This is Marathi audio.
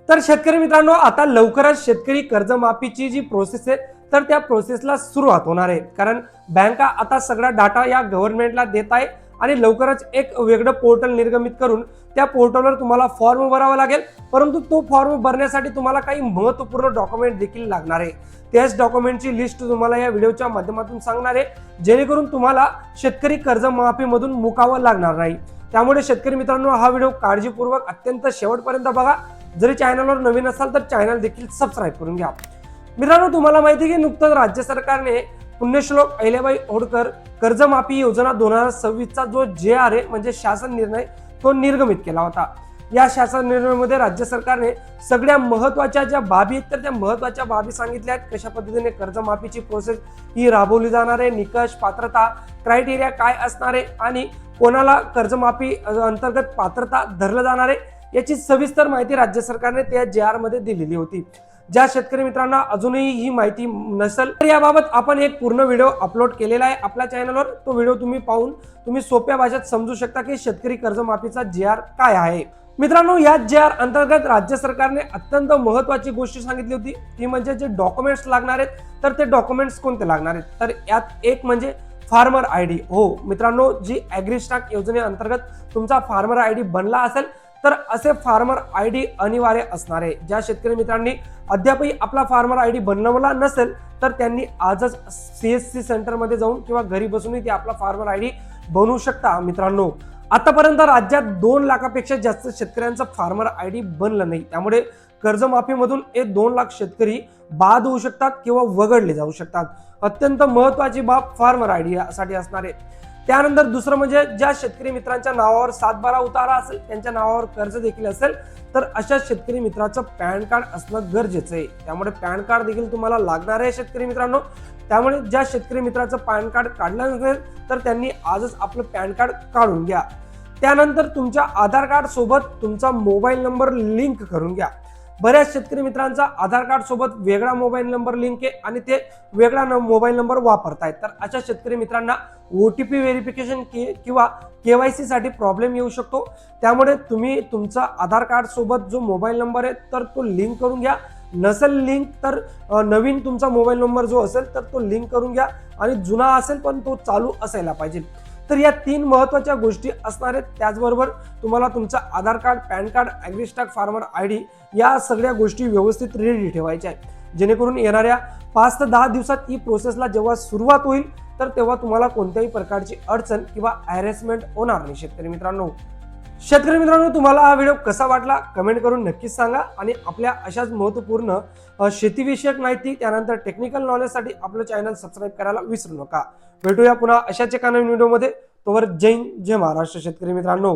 तर शेतकरी मित्रांनो, आता लवकरच शेतकरी कर्जमाफीची जी प्रोसेस आहे तर त्या प्रोसेसला सुरुवात होणार आहे. कारण बँका आता सगळा डाटा या गव्हर्नमेंटला देत आहे आणि लवकरच एक वेगळं पोर्टल निर्गमित करून त्या पोर्टलवर तुम्हाला फॉर्म भरावा लागेल. परंतु तो फॉर्म भरण्यासाठी तुम्हाला काही महत्त्वपूर्ण डॉक्युमेंट देखील लागणार आहे. त्याच डॉक्युमेंटची लिस्ट तुम्हाला या व्हिडिओच्या माध्यमातून सांगणार आहे, जेणेकरून तुम्हाला शेतकरी कर्जमाफीमधून मुकावं लागणार नाही. त्यामुळे शेतकरी मित्रांनो, हा व्हिडिओ काळजीपूर्वक अत्यंत शेवटपर्यंत बघा. जरी चॅनलवर नवीन असाल तर चॅनल देखील सबस्क्राईब करून घ्या. मित्रांनो, तुम्हाला माहिती आहे की नुकतंच राज्य सरकारने पुण्यश्लोक अहिल्याबाई होळकर कर्जमाफी योजना 2026चा जो JR आहे म्हणजे शासन निर्णय तो निर्गमित केला होता. या शासन निर्णयामध्ये राज्य सरकारने सगळ्या महत्त्वाच्या ज्या बाबी आहेत तर त्या महत्त्वाच्या बाबी सांगितल्या आहेत. कशा पद्धतीने कर्जमाफीची प्रोसेस ही राबवली जाणार आहे, निकष, पात्रता, क्रायटेरिया काय असणार आहे आणि कोणाला कर्जमाफी अंतर्गत पात्रता धरलं जाणार आहे याची सविस्तर माहिती राज्य सरकारने त्या JR मध्ये दिलेली होती. ज्या शेतकरी मित्रांना अजूनही ही माहिती नसेल तर याबाबत आपण एक पूर्ण व्हिडिओ अपलोड केलेला आहे आपल्या चॅनलवर. तो व्हिडिओ तुम्ही पाहून तुम्ही सोप्या भाषेत समजू शकता की शेतकरी कर्जमाफीचा JR काय आहे. मित्रांनो, या JR अंतर्गत राज्य सरकारने अत्यंत महत्त्वाची गोष्ट सांगितली होती, ती म्हणजे जे डॉक्युमेंट्स लागणार आहेत तर ते डॉक्युमेंट्स कोणते लागणार आहेत. तर यात एक म्हणजे फार्मर ID. हो मित्रांनो, जी ॲग्रीस्टाक योजनेअंतर्गत तुमचा फार्मर ID बनला असेल तर असे फार्मर ID अनिवार्य असणार आहे. ज्या शेतकरी मित्रांनी अद्यापही आपला फार्मर ID बनवला नसेल तर त्यांनी आजच CSC सेंटरमध्ये जाऊन किंवा घरी बसूनही ते आपला फार्मर ID बनवू शकता. मित्रांनो, आतापर्यंत राज्यात 2 लाखापेक्षा जास्त शेतकऱ्यांचं फार्मर ID बनलं नाही. त्यामुळे कर्जमाफीमधून 2 लाख शेतकरी बाद होऊ शकतात किंवा वगळले जाऊ शकतात. अत्यंत महत्त्वाची बाब फार्मर ID साठी असणार आहे. त्यानंतर दुसरं म्हणजे ज्या शेतकरी मित्रांच्या नावावर 7/12 उतारा असेल, त्यांच्या नावावर कर्ज देखील असेल तर अशा शेतकरी मित्राचं पॅन कार्ड असणं गरजेचं आहे. त्यामुळे पॅन कार्ड देखील तुम्हाला लागणार आहे शेतकरी मित्रांनो. त्यामुळे ज्या शेतकरी मित्राचं पॅन कार्ड काढलं नसेल तर त्यांनी आजच आपलं पॅन कार्ड काढून घ्या. त्यानंतर तुमच्या आधार कार्ड सोबत तुमचा मोबाईल नंबर लिंक करून घ्या. बऱ्याच शेतकरी मित्रांचा आधार कार्ड सोबत वेगळा मोबाईल नंबर लिंक आहे आणि ते वेगळा मोबाईल नंबर वापरतायत. तर अशा शेतकरी मित्रांना OTP व्हेरिफिकेशन किंवा KYC साठी प्रॉब्लेम येऊ शकतो. त्यामुळे तुम्ही तुमचा आधार कार्ड सोबत जो मोबाईल नंबर आहे तर तो लिंक करून घ्या. नसेल लिंक तर नवीन तुमचा मोबाईल नंबर जो असेल तर तो लिंक करून घ्या आणि जुना असेल पण तो चालू असायला पाहिजे. तर या 3 महत्त्वाच्या गोष्टी असणार आहेत. त्याचबरोबर तुम्हाला तुमचा Aadhaar card, PAN card, AgriStack farmer ID या सगळ्या गोष्टी व्यवस्थित रेडी ठेवायच्या आहेत, जेणेकरून येणाऱ्या 5 ते 10 दिवसात ही प्रोसेसला जेव्हा सुरुवात होईल तर तेव्हा तुम्हाला कोणत्याही प्रकारची अडचण किंवा हॅरेसमेंट होणार नाही. शेतकरी मित्रांनो, तुम्हाला हा व्हिडिओ कसा वाटला कमेंट करून नक्कीच सांगा आणि आपल्या अशाच महत्त्वपूर्ण शेतीविषयक माहिती त्यानंतर टेक्निकल नॉलेजसाठी आपलं चॅनल सबस्क्राईब करायला विसरू नका. भेटूया पुन्हा अशाच एका नवीन व्हिडिओमध्ये. तोवर जय हिंद, जय महाराष्ट्र शेतकरी मित्रांनो.